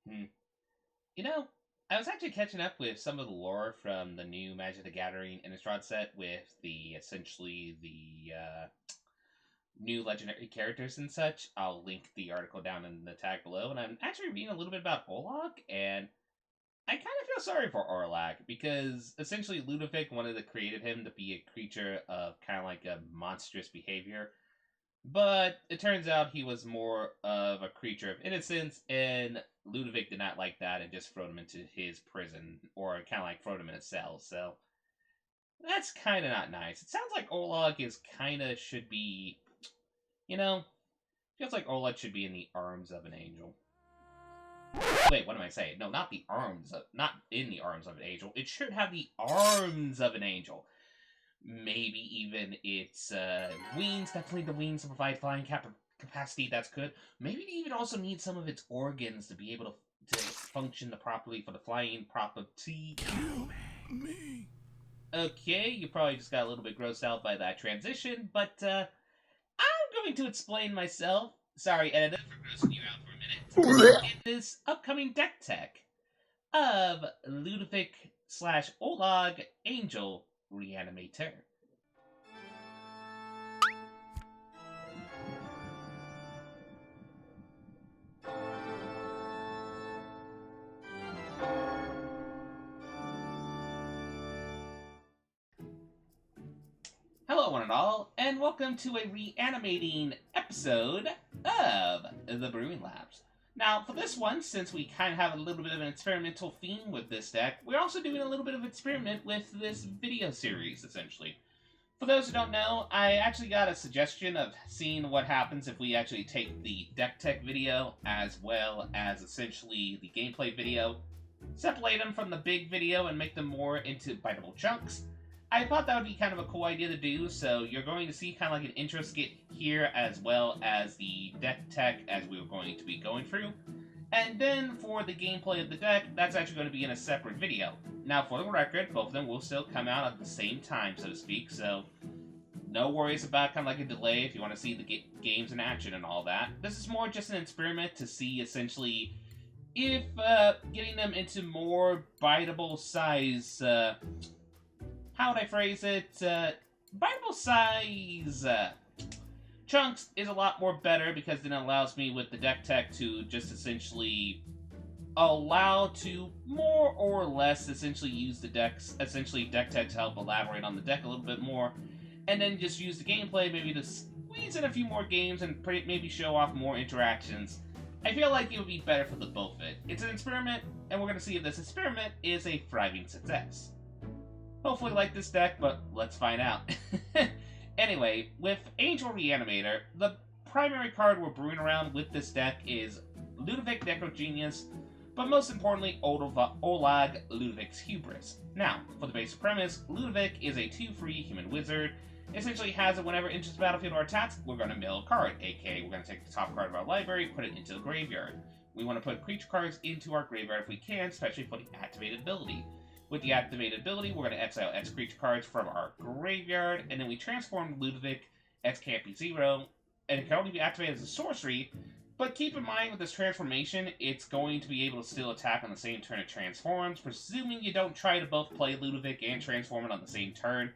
Hmm. You know, I was actually catching up with some of the lore from the new Magic the Gathering Innistrad set with the new legendary characters and such. I'll link the article down in the tag below, and I'm actually reading a little bit about Olag, and I kind of feel sorry for Olag because essentially Ludovic wanted to create him to be a creature of kind of like a monstrous behavior. But it turns out he was more of a creature of innocence, and Ludovic did not like that and just threw him into his prison, or kind of like throw him in a cell. So that's kind of not nice. It sounds like Olag is kind of should be, you know, feels like Oleg should be in the arms of an angel. Wait, what am I saying? No, not the arms of, not in the arms of an angel. It should have the arms of an angel. Maybe even its wings, definitely the wings to provide flying capacity, that's good. Maybe it even also needs some of its organs to be able to function properly for the flying property. Kill me. Okay, you probably just got a little bit grossed out by that transition, but I'm going to explain myself. Sorry, editor, for grossing you out for a minute. In this upcoming deck tech of Ludovic / Olag Angel Reanimator. Hello, one and all, and welcome to a reanimating episode of the Brewing Labs. Now, for this one, since we kind of have a little bit of an experimental theme with this deck, we're also doing a little bit of experiment with this video series, essentially. For those who don't know, I actually got a suggestion of seeing what happens if we actually take the deck tech video as well as essentially the gameplay video, separate them from the big video and make them more into biteable chunks. I thought that would be kind of a cool idea to do, so you're going to see kind of like an intro skit here as well as the deck tech as we're going to be going through. And then for the gameplay of the deck, that's actually going to be in a separate video. Now, for the record, both of them will still come out at the same time, so to speak, so no worries about kind of like a delay if you want to see the games in action and all that. This is more just an experiment to see essentially if getting them into more biteable size, how would I phrase it? Biteable size chunks is a lot more better because then it allows me with the deck tech to just essentially allow to more or less essentially use the decks, essentially deck tech to help elaborate on the deck a little bit more, and then just use the gameplay maybe to squeeze in a few more games and maybe show off more interactions. I feel like it would be better for the both of it. It's an experiment, and we're going to see if this experiment is a thriving success. Hopefully like this deck, but let's find out. Anyway, with Angel Reanimator, the primary card we're brewing around with this deck is Ludovic Necrogenius, but most importantly, Olag Ludovic's Hubris. Now, for the basic premise, Ludovic is a 2-free human wizard. Essentially has it whenever it enters the battlefield or attacks, we're going to mill a card, aka we're going to take the top card of our library, put it into the graveyard. We want to put creature cards into our graveyard if we can, especially for the activated ability. With the activated ability, we're going to exile X creature cards from our graveyard, and then we transform Ludovic, X can't be 0, and it can only be activated as a sorcery, but keep in mind with this transformation, it's going to be able to still attack on the same turn it transforms, presuming you don't try to both play Ludovic and transform it on the same turn.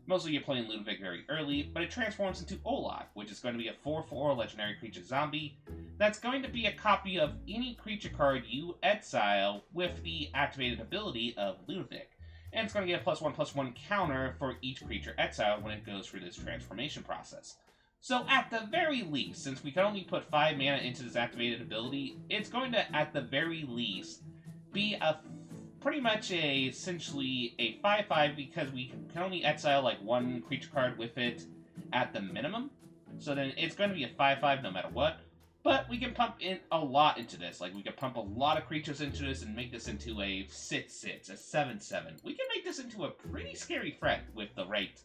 Mostly you're playing Ludovic very early, but it transforms into Olag, which is going to be a 4/4 legendary creature zombie. That's going to be a copy of any creature card you exile with the activated ability of Ludovic. And it's going to get a +1/+1 counter for each creature exiled when it goes through this transformation process. So at the very least, since we can only put 5 mana into this activated ability, it's going to, at the very least, be a pretty much essentially a 5/5 because we can only exile like one creature card with it at the minimum. So then it's going to be a 5/5 no matter what. But we can pump in a lot into this. Like we can pump a lot of creatures into this and make this into a 6/6, a 7/7. We can make this into a pretty scary threat with the right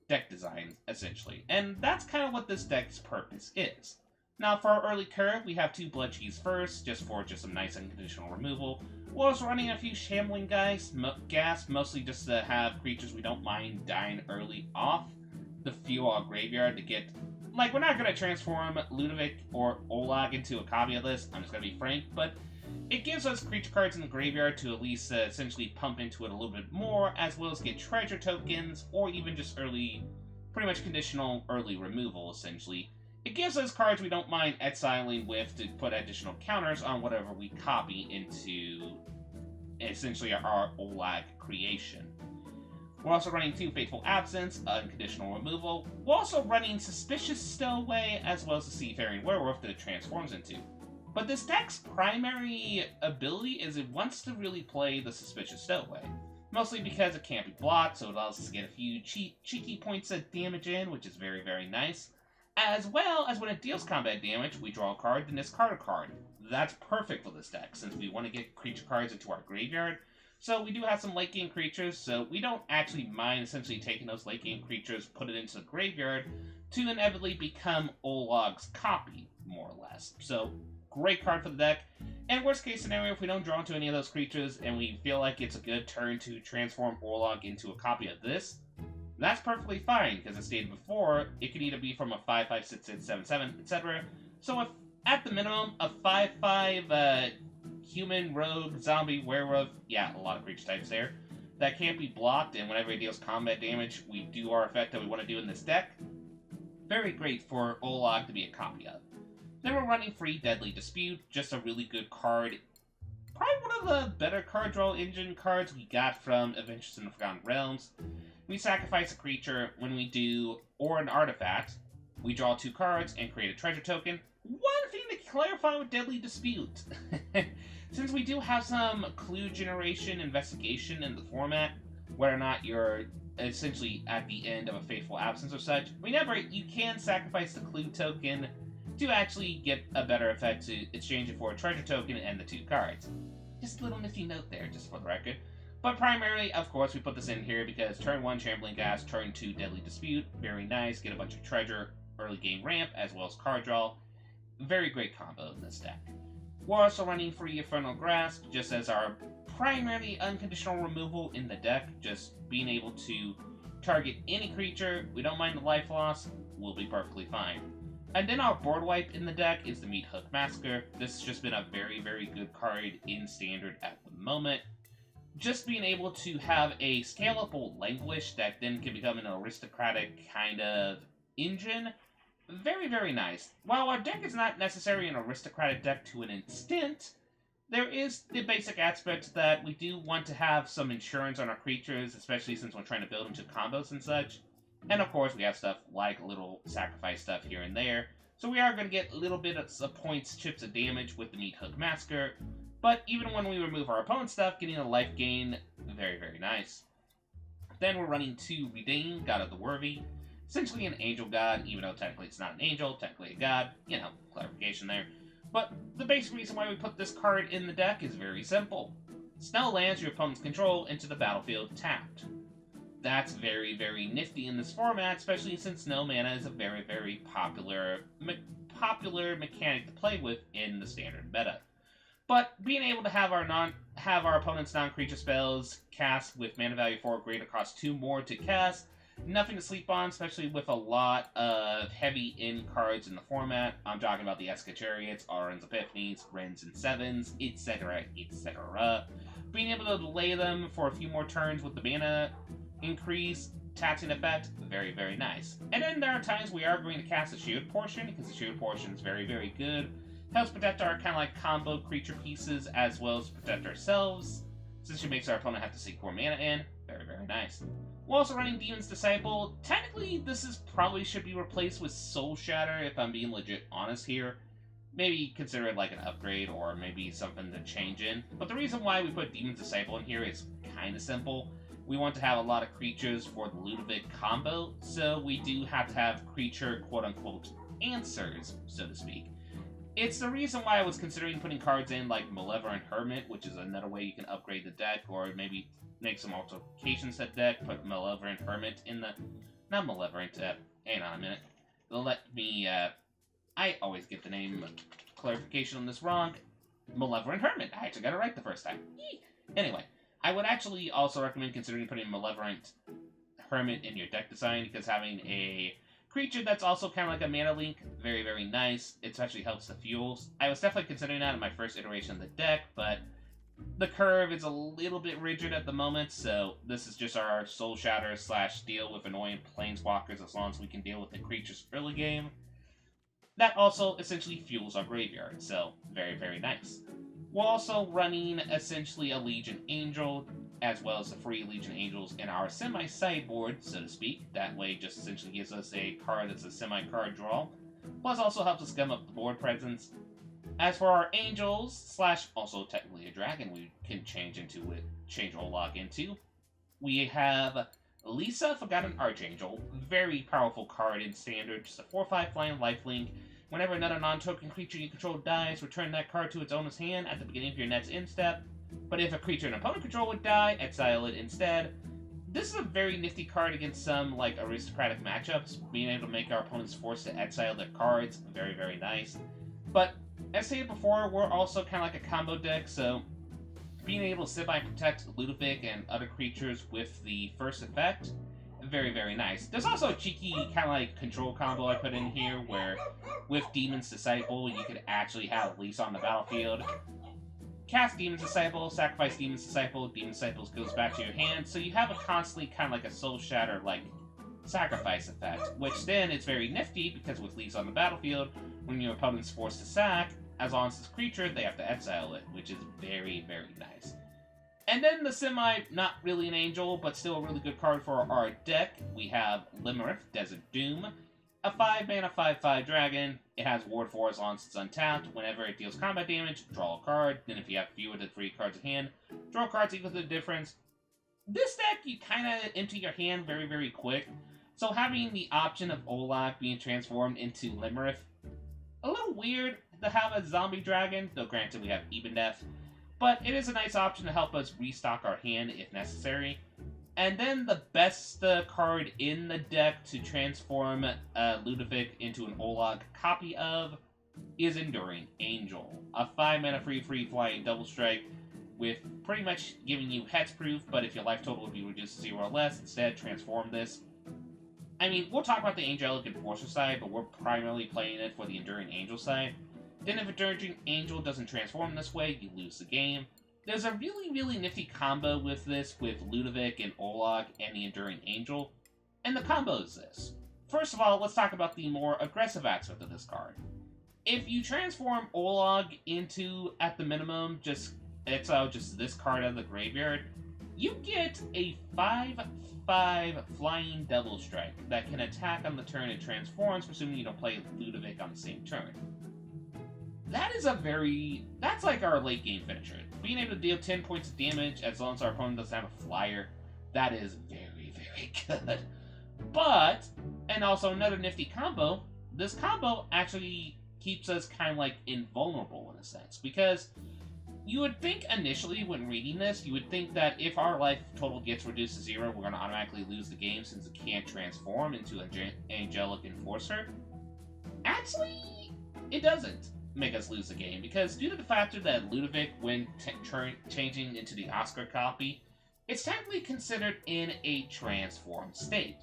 deck design, essentially. And that's kind of what this deck's purpose is. Now, for our early curve, we have 2 Blood Cheese first, just for some nice unconditional removal. We're also running a few Shambling gas, mostly just to have creatures we don't mind dying early off the fuel our graveyard to get Like, we're not going to transform Ludovic or Olag into a copy of this, I'm just going to be frank, but it gives us creature cards in the graveyard to at least essentially pump into it a little bit more, as well as get treasure tokens, or even just early, pretty much conditional early removal, essentially. It gives us cards we don't mind exiling with to put additional counters on whatever we copy into, essentially, our Olag creation. We're also running 2 Faithful Absence, Unconditional Removal. We're also running Suspicious Stowaway, as well as the Seafaring Werewolf that it transforms into. But this deck's primary ability is it wants to really play the Suspicious Stowaway. Mostly because it can't be blocked, so it allows us to get a few cheeky points of damage in, which is very, very nice. As well as when it deals combat damage, we draw a card, then discard a card. That's perfect for this deck, since we want to get creature cards into our graveyard. So we do have some late game creatures, so we don't actually mind essentially taking those late game creatures, put it into the graveyard, to inevitably become Olag's copy, more or less. So, great card for the deck. And worst case scenario, if we don't draw into any of those creatures, and we feel like it's a good turn to transform Olag into a copy of this, that's perfectly fine, because as stated before, it can either be from a 5/5, 6/6, 7/7, etc. So if, at the minimum, a 5/5, human, rogue, zombie, werewolf, yeah, a lot of creature types there, that can't be blocked, and whenever it deals combat damage, we do our effect that we want to do in this deck. Very great for Olag to be a copy of. Then we're running free Deadly Dispute, just a really good card. Probably one of the better card draw engine cards we got from Adventures in the Forgotten Realms. We sacrifice a creature when we do, or an artifact. We draw 2 cards and create a treasure token. One thing to clarify with Deadly Dispute. Since we do have some clue generation investigation in the format, whether or not you're essentially at the end of a Faithful Absence or such, you can sacrifice the clue token to actually get a better effect to exchange it for a treasure token and the 2 cards. Just a little nifty note there, just for the record. But primarily, of course, we put this in here because turn 1 Shambling Gas, turn 2 Deadly Dispute, very nice, get a bunch of treasure, early game ramp, as well as card draw. Very great combo in this deck. We're also running free Infernal Grasp, just as our primarily unconditional removal in the deck, just being able to target any creature, we don't mind the life loss, we'll be perfectly fine. And then our board wipe in the deck is the Meat Hook Massacre. This has just been a very, very good card in Standard at the moment. Just being able to have a scalable Languish that then can become an aristocratic kind of engine, very, very nice. While our deck is not necessarily an aristocratic deck to an extent, there is the basic aspect that we do want to have some insurance on our creatures, especially since we're trying to build them to combos and such. And of course, we have stuff like little sacrifice stuff here and there. So we are going to get a little bit of points, chips of damage with the Meat Hook Massacre. But even when we remove our opponent's stuff, getting a life gain, very, very nice. Then we're running 2 Redeem, God of the Worthy. Essentially an angel god, even though technically it's not an angel, technically a god. You know, clarification there. But the basic reason why we put this card in the deck is very simple. Spell lands your opponent's control into the battlefield tapped. That's very, very nifty in this format, especially since no mana is a very, very popular mechanic to play with in the Standard meta. But being able to have our opponent's non-creature spells cast with mana value 4 greater cost 2 more to cast, nothing to sleep on, especially with a lot of heavy in cards in the format. I'm talking about the Eska Chariots, Aron's Epiphanies, Wrens and Sevens, etc., etc. Being able to delay them for a few more turns with the mana increase, taxing effect, very, very nice. And then there are times we are going to cast a shield portion, because the shield portion is very, very good. Helps protect our kind of like combo creature pieces, as well as protect ourselves, since it makes our opponent have to seek 4 mana in. Very, very nice. We're also running Demon's Disciple. Technically, probably should be replaced with Soul Shatter, if I'm being legit honest here. Maybe consider it like an upgrade, or maybe something to change in. But the reason why we put Demon's Disciple in here is kind of simple. We want to have a lot of creatures for the Ludovic combo, so we do have to have creature quote-unquote answers, so to speak. It's the reason why I was considering putting cards in like Malevolent Hermit, which is another way you can upgrade the deck, or maybe make some alterations to the deck, put Malevolent Hermit in the... Not Malevolent, hang on a minute. Let me, I always get the name clarification on this wrong. Malevolent Hermit. I actually got it right the first time. Yee. Anyway, I would actually also recommend considering putting Malevolent Hermit in your deck design, because having a Creature that's also kind of like a mana link, very, very nice. It especially helps the fuels. I was definitely considering that in my first iteration of the deck, but the curve is a little bit rigid at the moment, so this is just our Soul Shatter / deal with annoying planeswalkers as long as we can deal with the creatures early game. That also essentially fuels our graveyard, so very, very nice. We're also running essentially a Legion Angel, as well as the free Legion Angels in our semi-sideboard, so to speak. That way just essentially gives us a card that's a semi-card draw, plus also helps us gum up the board presence. As for our Angels, / also technically a dragon we can change Olag into, we have Lisa, Forgotten Archangel, very powerful card in Standard, just a 4/5 flying lifelink. Whenever another non-token creature you control dies, return that card to its owner's hand at the beginning of your next end step. But if a creature an opponent control would die, exile it instead. This is a very nifty card against some, like, aristocratic matchups. Being able to make our opponents forced to exile their cards, very, very nice. But, as stated before, we're also kind of like a combo deck, so being able to sit by and protect Ludovic and other creatures with the first effect, very, very nice. There's also a cheeky kind of like control combo I put in here, where with Demon's Disciple, you could actually have Lisa on the battlefield. Cast Demon's Disciple, sacrifice Demon's Disciple, Demon's Disciple goes back to your hand, so you have a constantly kind of like a Soul Shatter, like, sacrifice effect, which then is very nifty, because with Lisa on the battlefield, when your opponent's forced to sack, as long as it's a creature, they have to exile it, which is very, very nice. And then the not really an angel, but still a really good card for our deck, we have Limerick, Desert Doom, a 5-mana 5/5 dragon. It has Ward 4 as long as it's untapped. Whenever it deals combat damage, draw a card. Then if you have fewer than 3 cards in hand, draw cards equal to the difference. This deck, you kind of empty your hand very, very quick. So having the option of Olag being transformed into Limerick, a little weird to have a zombie dragon, though granted we have Even Death. But it is a nice option to help us restock our hand if necessary. And then the best card in the deck to transform Ludovic into an Olag copy of is Enduring Angel. A 5-mana free flying double strike with pretty much giving you hexproof, but if your life total would be reduced to 0 or less, instead transform this. I mean, we'll talk about the Angelic Enforcer side, but we're primarily playing it for the Enduring Angel side. Then if Enduring Angel doesn't transform this way, you lose the game. There's a really, really nifty combo with this, with Ludovic and Olag and the Enduring Angel. And the combo is this. First of all, let's talk about the more aggressive aspect of this card. If you transform Olag into, at the minimum, just exile just this card out of the graveyard, you get a 5/5 flying double strike that can attack on the turn it transforms, presuming you don't play Ludovic on the same turn. That's like our late game finisher. Being able to deal 10 points of damage as long as our opponent doesn't have a flyer, that is very, very good. But, and also another nifty combo, this combo actually keeps us kind of like invulnerable in a sense, because you would think initially when reading this, you would think that if our life total gets reduced to 0, we're going to automatically lose the game since it can't transform into an Angelic Enforcer. Actually, it doesn't make us lose the game, because due to the factor that Ludovic, when changing into the Oscar copy, it's technically considered in a transformed state.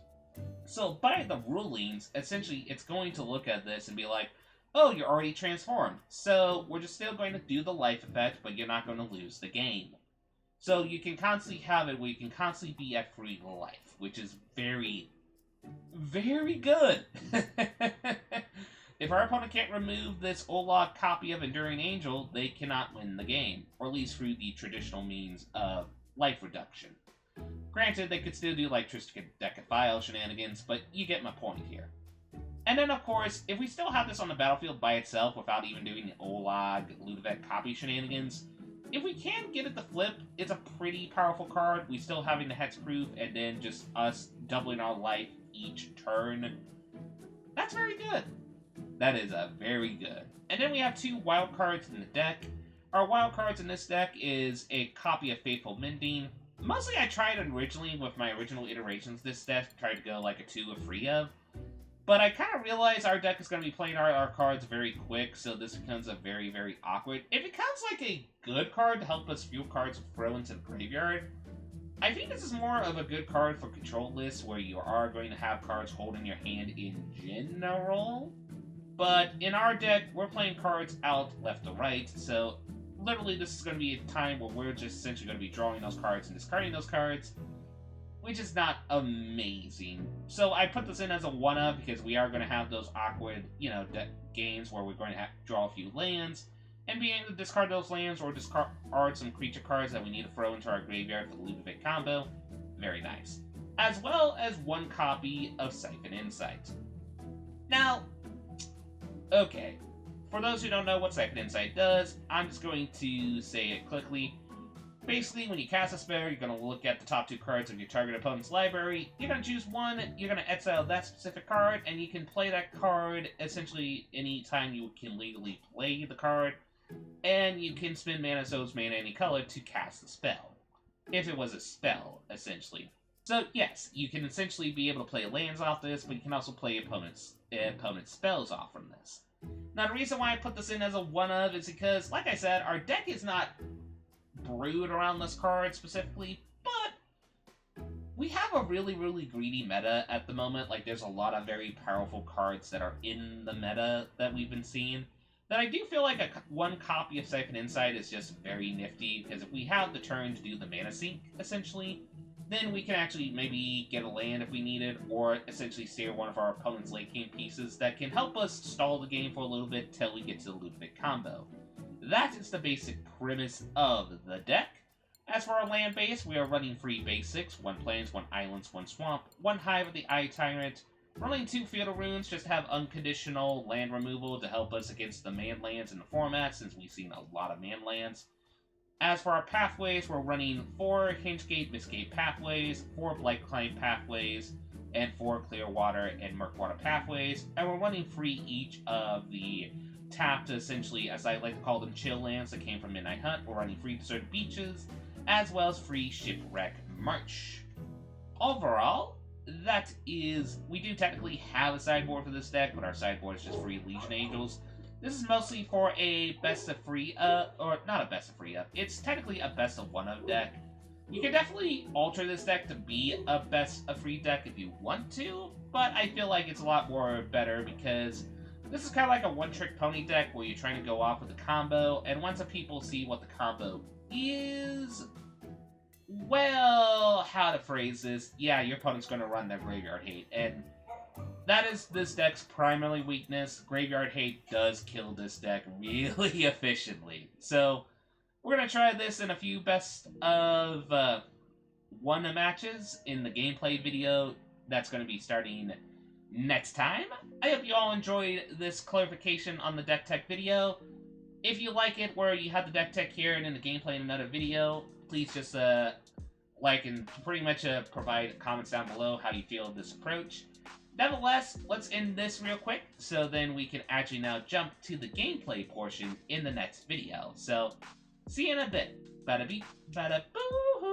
So by the rulings, essentially it's going to look at this and be like, oh, you're already transformed, so we're just still going to do the life effect, but you're not going to lose the game. So you can constantly have it where you can constantly be at free life, which is very, very good. If our opponent can't remove this Olag copy of Enduring Angel, they cannot win the game, or at least through the traditional means of life reduction. Granted, they could still do like Tristan Decaphile shenanigans, but you get my point here. And then, of course, if we still have this on the battlefield by itself without even doing the Olag Ludovic copy shenanigans, if we can get it to flip, it's a pretty powerful card. We still having the hexproof, and then just us doubling our life each turn. That's very good. That is very good. And then we have 2 wild cards in the deck. Our wild cards in this deck is a copy of Faithful Mending. Mostly I tried originally with my original iterations this deck, tried to go like a 2 of 3 of. But I kind of realized our deck is going to be playing our cards very quick, so this becomes a very, very awkward. It becomes like a good card to help us fuel cards with throw into the graveyard. I think this is more of a good card for control lists where you are going to have cards holding your hand in general. But in our deck, we're playing cards out left to right, so literally this is going to be a time where we're just essentially going to be drawing those cards and discarding those cards, which is not amazing. So I put this in as a one-up because we are going to have those awkward, games where we're going to have to draw a few lands, and being able to discard those lands or discard some creature cards that we need to throw into our graveyard for the Ludovic combo. Very nice. As well as one copy of Siphon Insight. Now, okay, for those who don't know what Siphon Insight does, I'm just going to say it quickly. Basically, when you cast a spell, you're going to look at the top 2 cards of your target opponent's library. You're going to choose one, you're going to exile that specific card, and you can play that card essentially anytime you can legally play the card. And you can spend mana, so's mana any color, to cast the spell. If it was a spell, essentially. So, yes, you can essentially be able to play lands off this, but you can also play opponent's spells off from this. Now, the reason why I put this in as a one-of is because, like I said, our deck is not brewed around this card specifically, but we have a really, really greedy meta at the moment. Like, there's a lot of very powerful cards that are in the meta that we've been seeing, that I do feel like one copy of Siphon Insight is just very nifty, because if we have the turn to do the mana sink, essentially, then we can actually maybe get a land if we need it, or essentially steer one of our opponent's late game pieces that can help us stall the game for a little bit till we get to the Ludovic combo. That is the basic premise of the deck. As for our land base, we are running 3 basics, 1 plains, 1 islands, 1 swamp, 1 hive of the Eye Tyrant, running 2 Field Runes just to have unconditional land removal to help us against the man lands in the format, since we've seen a lot of man lands. As for our pathways, we're running 4 Hingegate, Mistgate pathways, 4 Blightclimb pathways, and 4 Clearwater and Murkwater pathways, and we're running 3 each of the tapped, essentially, as I like to call them, chill lands that came from Midnight Hunt. We're running 3 Deserted Beaches, as well as 3 Shipwreck March. Overall, we do technically have a sideboard for this deck, but our sideboard is just 3 Legion Angels. This is mostly for a best of 3 up, or not a best of 3 up, it's technically a best of 1 of deck. You can definitely alter this deck to be a best of 3 deck if you want to, but I feel like it's a lot more better because this is kind of like a one-trick pony deck where you're trying to go off with the combo, and once the people see what the combo is, well, how to phrase this, yeah, your opponent's going to run their Graveyard Hate, and that is this deck's primary weakness. Graveyard Hate does kill this deck really efficiently. So, we're going to try this in a few best of 1 matches in the gameplay video that's going to be starting next time. I hope you all enjoyed this clarification on the deck tech video. If you like it where you have the deck tech here and in the gameplay in another video, please just like and pretty much provide comments down below how you feel of this approach. Nevertheless, let's end this real quick, so then we can actually now jump to the gameplay portion in the next video. So, see you in a bit. Bada beep, bada boo-hoo!